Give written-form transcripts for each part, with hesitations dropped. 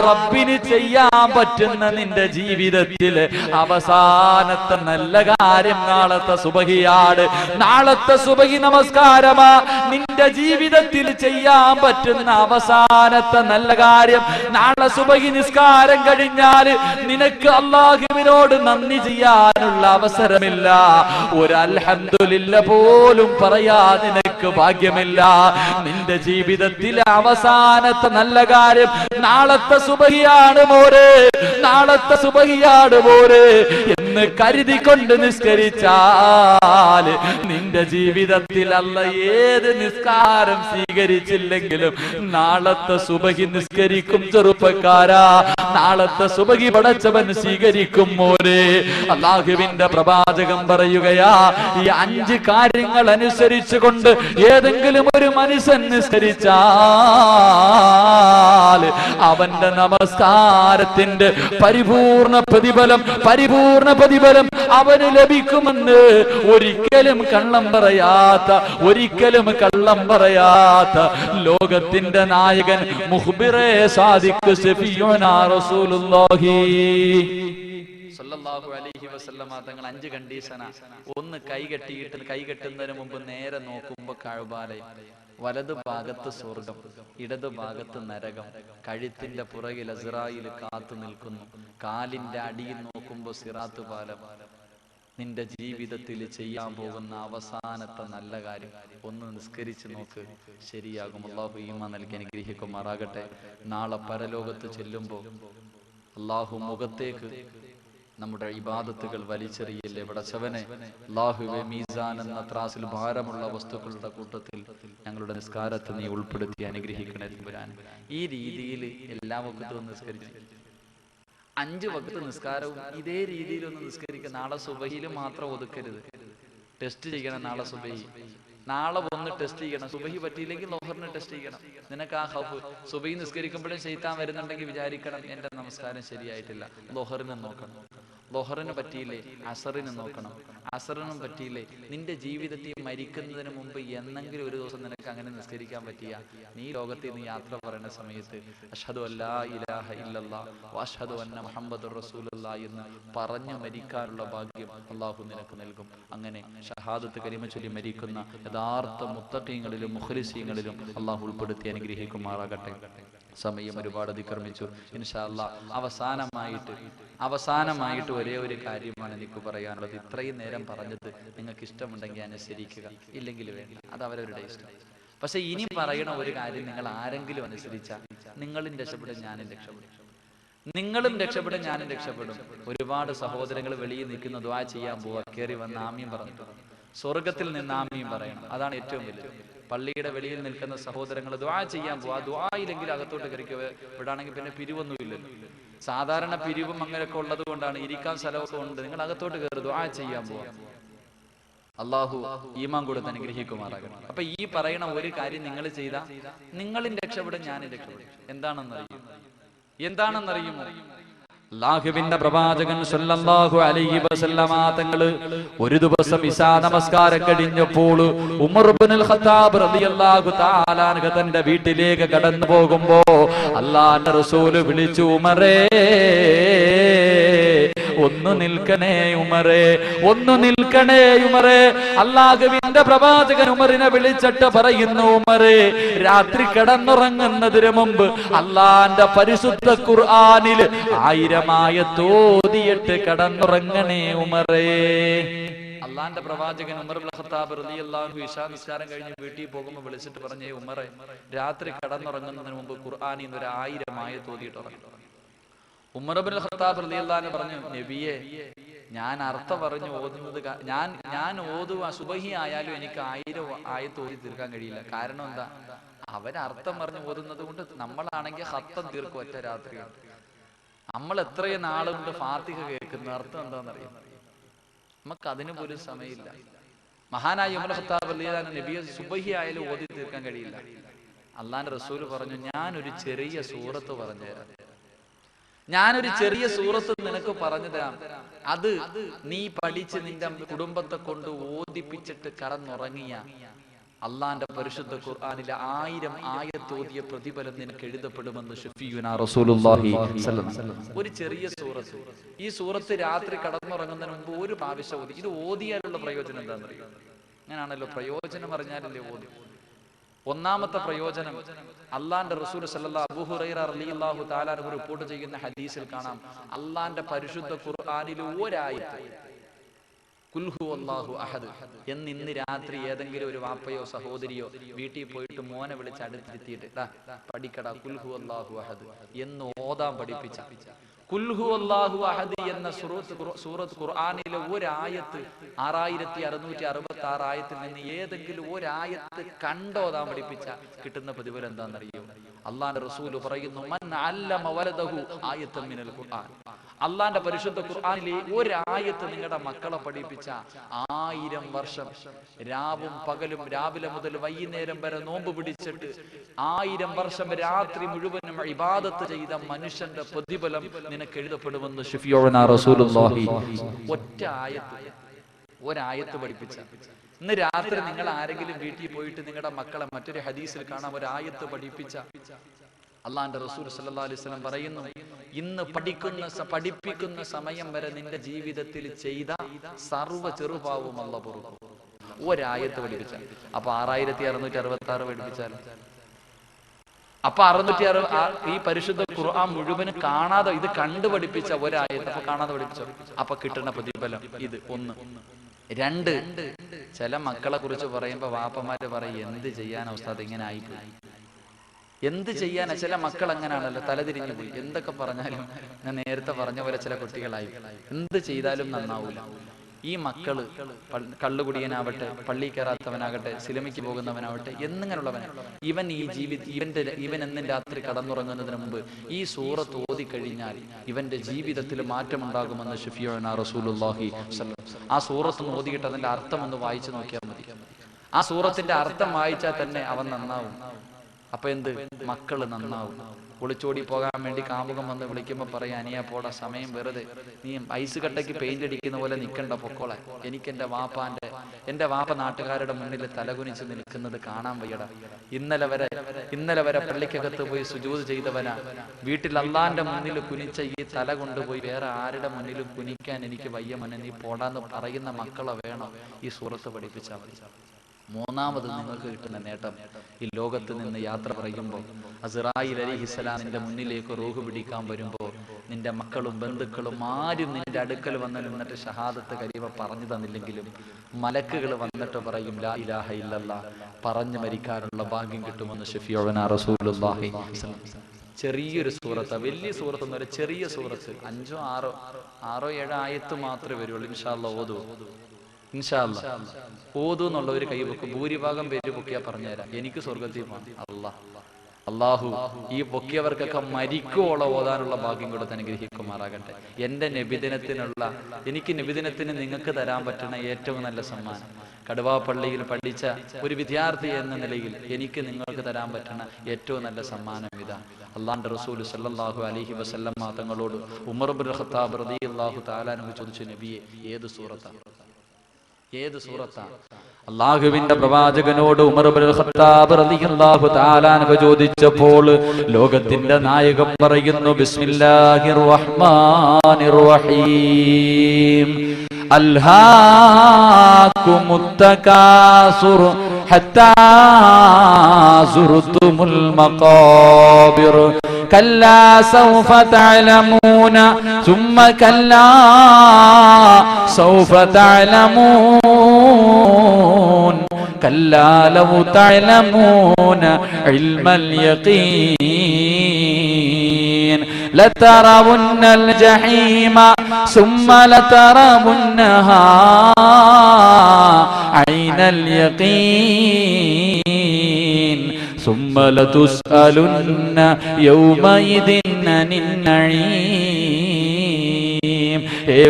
റബ്ബിന് ചെയ്യാൻ പറ്റുന്ന നിന്റെ ജീവിതത്തിൽ അവസാനത്തെ നല്ല കാര്യം നാളത്തെ സുബഹിയാണ്. നാളത്തെ സുബഹി നമസ്കാരമാ നിന്റെ ജീവിതത്തിൽ ചെയ്യാൻ പറ്റുന്ന അവസാനത്തെ നല്ല കാര്യം. നാളെ സുബഹി നിസ്കാരം കഴിഞ്ഞാൽ നിനക്ക് അല്ലാഹുവിനോട് നന്ദി ചെയ്യാനുള്ള അവസരമില്ല. ഒരു അൽഹംദുലില്ല പോലും പറയാൻ നിനക്ക് ഭാഗ്യമില്ല. നിന്റെ ജീവിതത്തിലെ അവസാനത്തെ നല്ല കാര്യം നാളത്തെ സുബഹിയാണ് മോരെ, നാളത്തെ സുബഹിയാണ് മോരെ എന്ന് കരുതിക്കൊണ്ട് നിസ്കരിച്ചാൽ നിന്റെ ജീവിതത്തിൽ അല്ല ഏത് നിസ്കാരം സ്വീകരിച്ചില്ലെങ്കിലും നാളത്തെ സുബഹി നിസ്കരിക്കും ചെറുപ്പക്കാരാ. നാളത്തെ സുബഹി പടച്ചവൻ സ്വീകരിക്കും മോനെ. അല്ലാഹുവിന്റെ പ്രവാചകൻ പറയുകയാ, ഈ 5 കാര്യങ്ങൾ അനുസരിച്ചുകൊണ്ട് ഏതെങ്കിലും ഒരു മനുഷ്യൻ നിസ്കരിച്ചാൽ അവന്റെ നമസ്കാരത്തിന്റെ പരിപൂർണ പ്രതിഫലം അവന് ലഭിക്കുമെന്ന് ഒരിക്കലും കള്ളം പറയാത്ത ലോകത്തിന്റെ നായകൻ മുഖ്ബിറെ സാദിഖ് ശഫീഉനാ റസൂലുള്ളാഹി സല്ലല്ലാഹു അലൈഹി വസല്ലമ തങ്ങൾ 5 കണ്ടീഷനാ. ഒന്ന്, കൈകെട്ടുന്നതിന് മുമ്പ് നേരെ നോക്കുമ്പോ കഅബാലയം, വലതു ഭാഗത്ത് സ്വർഗം, ഇടതു ഭാഗത്ത് നരകം, കഴുത്തിന്റെ പുറകിൽ അസ്റായിൽ കാത്തു നിൽക്കുന്നു, കാലിന്റെ അടിയിൽ നോക്കുമ്പോ സിറാത്ത് പാലം. നിന്റെ ജീവിതത്തിൽ ചെയ്യാൻ പോകുന്ന അവസാനത്തെ നല്ല കാര്യം ഒന്ന് നിസ്കരിച്ച് നോക്ക്, ശരിയാകും. അല്ലാഹു ഈമാൻ നൽകി അനുഗ്രഹിക്കുമാറാകട്ടെ. നാളെ പരലോകത്ത് ചെല്ലുമ്പോൾ അല്ലാഹു മുഖത്തേക്ക് നമ്മുടെ ഇബാദത്തുകൾ വലിച്ചെറിയല്ലേ പടച്ചവനെ. അല്ലാഹുവേ, മീസാൻ എന്ന ത്രാസിൽ ഭാരമുള്ള വസ്തുക്കളുടെ കൂട്ടത്തിൽ ഞങ്ങളുടെ നിസ്കാരത്തെ നീ ഉൾപ്പെടുത്തി അനുഗ്രഹിക്കണേ തമ്പുരാൻ. ഈ രീതിയിൽ എല്ലാ വക്തവും നിസ്കരിച്ചു 5 വക്ത് നിസ്കാരവും ഇതേ രീതിയിലൊന്ന് നിസ്കരിക്കുക. നാളെ സുബഹിയിൽ മാത്രം ഒതുക്കരുത്, ടെസ്റ്റ് ചെയ്യണം. നാളെ സുബഹി, നാളെ ഒന്ന് ടെസ്റ്റ് ചെയ്യണം. സുബഹി പറ്റിയില്ലെങ്കിൽ ലോഹറിന് ടെസ്റ്റ് ചെയ്യണം. നിനക്ക് ആ ഹൗഫ് സുബഹി നിസ്കരിക്കുമ്പോഴും ശൈത്താൻ വരുന്നുണ്ടെങ്കിൽ വിചാരിക്കണം എന്റെ നമസ്കാരം ശരിയായിട്ടില്ല. ലോഹറിന് നോക്കണം. ലോഹറിന് പറ്റിയില്ലേ അസറിന് നോക്കണം. അസറിനും പറ്റിയില്ലേ, നിന്റെ ജീവിതത്തിൽ മരിക്കുന്നതിന് മുമ്പ് എന്നെങ്കിലും ഒരു ദിവസം നിനക്ക് അങ്ങനെ നിസ്കരിക്കാൻ പറ്റിയ നീ ലോകത്തിൽ നിന്ന് യാത്ര പറയുന്ന സമയത്ത് അഷ്ഹദു അല്ലാ ഇലാഹ ഇല്ലല്ലാഹ് വഅഷ്ഹദു അന്ന മുഹമ്മദുർ റസൂലുള്ളാഹി എന്ന് പറഞ്ഞു മരിക്കാനുള്ള ഭാഗ്യം അല്ലാഹു നിനക്ക് നൽകും. അങ്ങനെ ഷഹാദത്ത് കലിമ ചൊല്ലി മരിക്കുന്ന യഥാർത്ഥ മുത്തഖീങ്ങളിലും മുഖ്ലിസീങ്ങളിലും അല്ലാഹു ഉൾപ്പെടുത്തി അനുഗ്രഹിക്കുമാറാകട്ടെ. സമയം ഒരുപാട് അതിക്രമിച്ചു. ഇൻഷാ അല്ലാഹ് അവസാനമായിട്ട് ഒരേ ഒരു കാര്യമാണ് എനിക്ക് പറയാനുള്ളത്. ഇത്രയും നേരം പറഞ്ഞത് നിങ്ങൾക്ക് ഇഷ്ടമുണ്ടെങ്കിൽ അനുസരിക്കുക, ഇല്ലെങ്കിൽ വേണ്ട, അത് അവരവരുടെ ഇഷ്ടം. പക്ഷെ ഇനി പറയണ ഒരു കാര്യം നിങ്ങൾ ആരെങ്കിലും അനുസരിച്ചാൽ നിങ്ങളും രക്ഷപ്പെടും, ഞാനും രക്ഷപ്പെടും. നിങ്ങളും രക്ഷപ്പെടും, ഞാനും രക്ഷപ്പെടും. ഒരുപാട് സഹോദരങ്ങൾ വെളിയിൽ നിൽക്കുന്ന ദുആ ചെയ്യാൻ പോവാ, കയറി വന്ന് ആമീൻ പറഞ്ഞിട്ട് സ്വർഗത്തിൽ നിന്ന് ആമീൻ പറയണം. അതാണ് ഏറ്റവും വലുത്. പള്ളിയുടെ വെളിയിൽ നിൽക്കുന്ന സഹോദരങ്ങൾ ദുആ ചെയ്യാൻ പോവാ, ദുആ ഇല്ലെങ്കിൽ അകത്തോട്ട് കയറിക്കുക. ഇവിടാണെങ്കിൽ പിന്നെ പിരിവൊന്നുമില്ലല്ലോ. സാധാരണ പിരിവും അങ്ങനെയൊക്കെ ഉള്ളത് കൊണ്ടാണ്, ഇരിക്കാൻ സ്ഥലമൊക്കെ ഉണ്ട്. നിങ്ങൾ അകത്തോട്ട് കയറി ദുആ ചെയ്യാൻ പോവാ. അല്ലാഹു ഈമാൻ കൊടുത്ത് അനുഗ്രഹിക്കുമാറാകണം. അപ്പൊ ഈ പറയണ ഒരു കാര്യം നിങ്ങൾ ചെയ്താൽ നിങ്ങളും രക്ഷപ്പെടും, ഞാനും രക്ഷപ്പെടും. എന്താണെന്നറിയുമോ? അല്ലാഹുവിന്റെ പ്രവാചകൻ സല്ലല്ലാഹു അലൈഹി വസല്ലമ തങ്ങൾ ഒരു ദിവസം ഇശാ നമസ്കാരം കഴിഞ്ഞപ്പോൾ ഉമർ ഇബ്നുൽ ഖത്താബ് റളിയല്ലാഹു തആല അൻഹു തന്റെ വീട്ടിലേക്ക് കടന്നു പോകുമ്പോ അല്ലാഹുവിന്റെ റസൂൽ വിളിച്ചു, ഉമറേ ഒന്ന് നിൽക്കണേ ഉമറേ, ഒന്ന് നിൽക്കണേ ഉമറേ. അല്ലാഹുവിന്റെ പ്രവാചകൻ ഉമറിനെ വിളിച്ചിട്ട് പറയുന്നു, ഉമറേ രാത്രി കിടന്നുറങ്ങുന്നതിന് മുമ്പ് അല്ലാഹുവിന്റെ പരിശുദ്ധ ഖുർആനിൽ 1000 ആയത്ത് ഓതിയിട്ട് കിടന്നുറങ്ങണേ ഉമറേ. അല്ലാഹുവിന്റെ പ്രവാചകൻ ഉമർ ഇബ്നുൽ ഖത്താബ് റളിയല്ലാഹു അൻഹു ഇശാ നിസ്കാരം കഴിഞ്ഞ് വീട്ടിൽ പോകുമ്പോൾ വിളിച്ചിട്ട് പറഞ്ഞേ, ഉമറേ രാത്രി കിടന്നുറങ്ങുന്നതിന് മുമ്പ് ഖുർആനിൽ നിന്ന് 1000 ആയത്ത് ഓതിയിട്ട് ഉറങ്ങണം. ഉമർ ഇബ്നുൽ ഖത്താബ് റളിയല്ലാഹു അൻഹു പറഞ്ഞു, നബിയെ ഞാൻ അർത്ഥം പറഞ്ഞു ഓതുന്നത്, ഞാൻ ഓതുക സുബഹി ആയാലും എനിക്ക് 1000 ആയത്ത് ഓതി തീർക്കാൻ കഴിയില്ല. കാരണം എന്താ? അവരർത്ഥം പറഞ്ഞു ഓതുന്നത് കൊണ്ട്. നമ്മളാണെങ്കിൽ ഹത്തം തീർക്കും ഒറ്റ രാത്രിയാണ്. നമ്മൾ എത്രയും നാളുകൊണ്ട് ഫാത്തിഹ കേൾക്കുന്ന അർത്ഥം എന്താണെന്നറിയാം? നമുക്ക് അതിന് പോലും സമയമില്ല. മഹാനായ ഉമർ ഖത്താബ് റളിയല്ലാഹു അൻഹു നബിയെ സുബഹി ആയാലും ഓതി തീർക്കാൻ കഴിയില്ല. അല്ലാഹുവിന്റെ റസൂൽ പറഞ്ഞു, ഞാനൊരു ചെറിയ സൂറത്ത് പറഞ്ഞുതരാം, ഞാനൊരു ചെറിയ സൂറത്ത് നിനക്ക് പറഞ്ഞു തരാം. അത് നീ പഠിച്ച് നിന്റെ കുടുംബത്തെ കൊണ്ട് ഓതിപ്പിച്ചിട്ട് കടന്നുറങ്ങിയ അള്ളാന്റെ പരിശുദ്ധ ഖുർആനിലെ 1000 ആയത്തോതിയ പ്രതിഫലം നിനക്ക് എഴുതപ്പെടുമെന്ന് ഷഫീഉനാ റസൂലുള്ളാഹി സ്വല്ലല്ലാഹു അലൈഹി വസല്ലം. ഒരു ചെറിയ സൂറത്ത്, ഈ സൂറത്ത് രാത്രി കടന്നുറങ്ങുന്നതിന് മുമ്പ് ഒരു പ്രാവശ്യം ഓതി. ഇത് ഓതിയാലുള്ള പ്രയോജനം എന്താണെന്നറിയോ? അങ്ങനെയാണല്ലോ, പ്രയോജനം അറിഞ്ഞാലല്ലേ ഓതി. ഒന്നാമത്തെ പ്രയോജനം, അള്ളാന്റെ റസൂൽ സല്ലല്ലാഹു അബൂ ഹുറൈറ റളിയല്ലാഹു തആല അൻഹു റിപ്പോർട്ട് ചെയ്യുന്ന ഹദീസിൽ കാണാം, അള്ളാന്റെ പരിശുദ്ധ ഖുർആനിലെ ഒരായത്ത് ഖുൽ ഹുവല്ലാഹു അഹദ് എന്ന് ഇന്ന് രാത്രി ഏതെങ്കിലും ഒരു വാപ്പയോ സഹോദരിയോ വീട്ടിൽ പോയിട്ട് മോനെ വിളിച്ച് അടുത്തിരുത്തിയിട്ട് പഠിക്കടാ ഖുൽ ഹുവല്ലാഹു അഹദ് എന്ന് ഓതാൻ പഠിപ്പിച്ച ഖുൽ ഹുവല്ലാഹു അഹദ് എന്ന സൂറത്ത് ഖുർആനിലെ ഒരായത്ത് 6666 ആയത്തിൽ നിന്ന് ഏതെങ്കിലും ഒരായത്ത് കണ്ടോതാൻ പഠിപ്പിച്ച കിട്ടുന്ന പ്രതിഫലം എന്താണെന്നറിയോ? അള്ളാന്റെ റസൂൽ പറയുന്നു, മൻ അല്ലമ വലദഹു ആയത്തൻ മിനൽ ഖുർആൻ. അള്ളാന്റെ പരിശുദ്ധ ഖുർആനിലെ ഒരായത്ത് നിങ്ങളുടെ മക്കളെ പഠിപ്പിച്ച 1000 വർഷം രാവും പകലും രാവിലെ മുതൽ വൈകുന്നേരം വരെ നോമ്പ് പിടിച്ചിട്ട് 1000 വർഷം രാത്രി മുഴുവനും ഇബാദത്ത് ചെയ്ത മനുഷ്യന്റെ പ്രതിഫലം നിനക്ക് എഴുതപ്പെടുമെന്ന് ഷഫീഉനാ റസൂലുള്ളാഹി. ഒരായത്ത് പഠിപ്പിച്ച. ഇന്ന് രാത്രി നിങ്ങൾ ആരെങ്കിലും വീട്ടിൽ പോയിട്ട് നിങ്ങളുടെ മക്കളെ മറ്റൊരു ഹദീസിൽ കാണാം ഒരായത്ത് പഠിപ്പിച്ച അള്ളാന്റെ റസൂൽ സല്ലല്ലാഹു അലൈഹി വസല്ലം പറയുന്നു, ഇന്ന് പഠിപ്പിക്കുന്ന സമയം വരെ നിന്റെ ജീവിതത്തിൽ ചെയ്ത സർവ്വ ചെറുപാവവും അല്ലാഹു പൊറുക്കും. ഒരായത്ത് പഠിപ്പിച്ച. അപ്പൊ 6666 പഠിപ്പിച്ചാൽ അപ്പൊ 606 ഈ പരിശുദ്ധ ഖുർആൻ മുഴുവൻ കാണാതെ ഇത് കണ്ടു പഠിപ്പിച്ച ഒരായത്ത് അപ്പൊ കാണാതെ പഠിപ്പിച്ചോ, അപ്പൊ കിട്ടുന്ന പ്രതിഫലം ഇത് 1. 2, ചില മക്കളെ കുറിച്ച് പറയുമ്പോ വാപ്പമാര് പറയും, എന്ത് ചെയ്യാൻ ഉസ്താദ് ഇങ്ങനെ ആയിപ്പോയി, എന്ത് ചെയ്യാനാ? ചില മക്കൾ അങ്ങനെയാണല്ലോ, തലതിരിഞ്ഞു പോയി. എന്തൊക്കെ പറഞ്ഞാലും ഞാൻ നേരത്തെ പറഞ്ഞ പോലെ ചില കുട്ടികളായി എന്ത് ചെയ്താലും നന്നാവൂല. ഈ മക്കള് കള്ളുകുടിയനാവട്ടെ, പള്ളി കയറാത്തവനാകട്ടെ, സിനിമയ്ക്ക് പോകുന്നവനാവട്ടെ, എന്നിങ്ങനെയുള്ളവൻ ഇവൻ എന്നും രാത്രി കടന്നുറങ്ങുന്നതിന് മുമ്പ് ഈ സൂറത്ത് ഓതി കഴിഞ്ഞാൽ ഇവന്റെ ജീവിതത്തിൽ മാറ്റമുണ്ടാകുമെന്ന് ഷഫീഉനാ റസൂലുള്ളാഹി സ്വല്ലല്ലാഹു അലൈഹി വസല്ലം. ആ സൂറത്ത് ഓതിയിട്ട് അതിന്റെ അർത്ഥം ഒന്ന് വായിച്ചു നോക്കിയാൽ മതി. ആ സൂറത്തിന്റെ അർത്ഥം വായിച്ചാൽ തന്നെ അവൻ നന്നാവും. അപ്പൊ എന്ത്? മക്കള് നന്നാവും. ഒളിച്ചോടി പോകാൻ വേണ്ടി കാമുകം വന്ന് വിളിക്കുമ്പോ പറയാ, അനിയാ പോടാ, സമയം വെറുതെ, നീ ഐസ് കട്ടയ്ക്ക് പെയിന്റ് അടിക്കുന്ന പോലെ നിൽക്കണ്ട, പൊക്കോളെ. എനിക്ക് എന്റെ വാപ്പ നാട്ടുകാരുടെ മുന്നിൽ തലകുനിച്ച് നിൽക്കുന്നത് കാണാൻ വയ്യടാ. ഇന്നലെ വരെ പള്ളിക്കകത്ത് പോയി സുജൂദ് ചെയ്തവനാ, വീട്ടിൽ അള്ളാന്റെ മുന്നിൽ കുനിച്ച ഈ തല കൊണ്ടുപോയി വേറെ ആരുടെ മുന്നിലും കുനിക്കാൻ എനിക്ക് വയ്യ മോനെ, നീ പോടാന്ന് പറയുന്ന മക്കളെ വേണം ഈ സൂറത്ത് പഠിപ്പിച്ചാൽ മതി. 3ാമത് നിങ്ങൾക്ക് കിട്ടുന്ന നേട്ടം, ഈ ലോകത്ത് നിന്ന് യാത്ര പറയുമ്പോൾ അസ്റായീൽ അലൈഹിസ്സലാം നിന്റെ മുന്നിലേക്ക് റൂഹ് പിടിക്കാൻ വരുമ്പോൾ നിന്റെ മക്കളും ബന്ധുക്കളും ആരും നിന്റെ അടുക്കൽ വന്ന് നിന്നിട്ട് ഷഹാദത്ത് കരീമ പറഞ്ഞു തന്നില്ലെങ്കിലും മലക്കുകൾ വന്നിട്ട് പറയും, ലാ ഇലാഹ ഇല്ലല്ലാഹ് പറഞ്ഞു മരിക്കാനുള്ള ഭാഗ്യം കിട്ടുമെന്ന് ഷഫീഉനാ റസൂലുള്ളാഹി. ചെറിയൊരു സൂറത്ത്, വലിയ സൂറത്ത് എന്നൊരു ചെറിയ സൂറത്ത്, 5, 6, 7 ആയത്ത് മാത്രമേ വരുള്ളൂ. ഇൻഷാ അല്ലാഹ് ഓതു, ഇൻഷാ അല്ലാഹ് ഓതു എന്നുള്ള ഒരു കൈവെക്കും. ഭൂരിഭാഗം പേര് പൊക്കിയാ പറഞ്ഞുതരാം, എനിക്ക് സ്വർഗത്തിൽ പോകണം. അള്ളാഹു ഈ പൊക്കിയവർക്കൊക്കെ മരിക്കുവോളം ഓതാനുള്ള ഭാഗ്യം കൊടുത്ത് അനുഗ്രഹിക്കുമാറാകട്ടെ. എനിക്ക് നബിദിനത്തിന് നിങ്ങൾക്ക് തരാൻ പറ്റുന്ന ഏറ്റവും നല്ല സമ്മാനം, കടുവാപ്പള്ളിയിൽ പഠിച്ച ഒരു വിദ്യാർത്ഥി എന്ന നിലയിൽ എനിക്ക് നിങ്ങൾക്ക് തരാൻ പറ്റുന്ന ഏറ്റവും നല്ല സമ്മാനം ഇതാ. അള്ളാന്റെ റസൂൽ സല്ലല്ലാഹു അലൈഹി വസല്ലം തങ്ങളോട് ഉമർ ഇബ്നുൽ ഖത്താബ് റളിയല്ലാഹു തആല അൻഹു ചോദിച്ചു, നബിയെ ഏത് സൂറത്താണ്? അല്ലാഹുവിന്റെ പ്രവാചകനോട് ഉമർ ഇബ്നുൽ ഖത്താബ് റളിയല്ലാഹു തആല അൻഹു ചോദിച്ചപ്പോൾ ലോകത്തിന്റെ നായകൻ പറയുന്നു, ബിസ്മില്ലാഹിർ റഹ്മാനിർ റഹീം, അൽഹാകുമുത് തകാസുർ ഹത്താ സുർതുമുൽ മഖാബിർ കല്ലാ സൗഫ തഅലമൂന സുമ്മ കല്ലാ സൗഫ തഅലമൂൻ കല്ലാ ലൗ തഅലമൂന ഇൽമൽ യഖീൻ ലതറവുന്നൽ ജഹീമ സുമ്മ ലതറവുന്നഹാ ഐനൽ യഖീൻ ثم لتسألن يومئذ عن النعيم.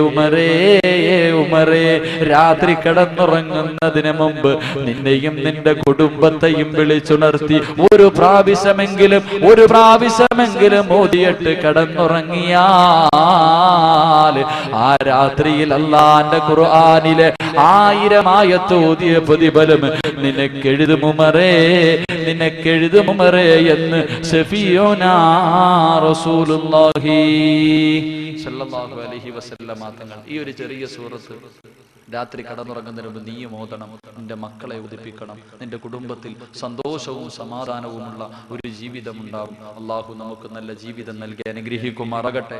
ഉമറേ, രാത്രി കിടന്നുറങ്ങുന്നതിന് മുമ്പ് നിന്നെയും നിന്റെ കുടുംബത്തെയും വിളിച്ചുണർത്തി ഒരു പ്രാവശ്യമെങ്കിലും ഓതിയിട്ട് കിടന്നുറങ്ങിയാൽ ആ രാത്രിയിൽ അല്ലാഹുവിന്റെ ഖുർആനിലെ 1000 ആയത്ത് ഓതിയ പ്രതിഫലം നിനക്കെഴുതുമുമറേ എന്ന് ശഫീഉനാ റസൂലുള്ളാഹി സ്വല്ലല്ലാഹു അലൈഹി വസല്ലം തങ്ങൾ ഈ ഒരു ചെറിയ സൂറത്ത് രാത്രി കടന്നുറങ്ങുന്നതിന് മുമ്പ് നീയും ഓതണം. നിന്റെ മക്കളെ ഉദിപ്പിക്കണം. നിന്റെ കുടുംബത്തിൽ സന്തോഷവും സമാധാനവുമുള്ള ഒരു ജീവിതം ഉണ്ടാകും. അള്ളാഹു നമുക്ക് നല്ല ജീവിതം നൽകി അനുഗ്രഹിക്കുമാറാകട്ടെ.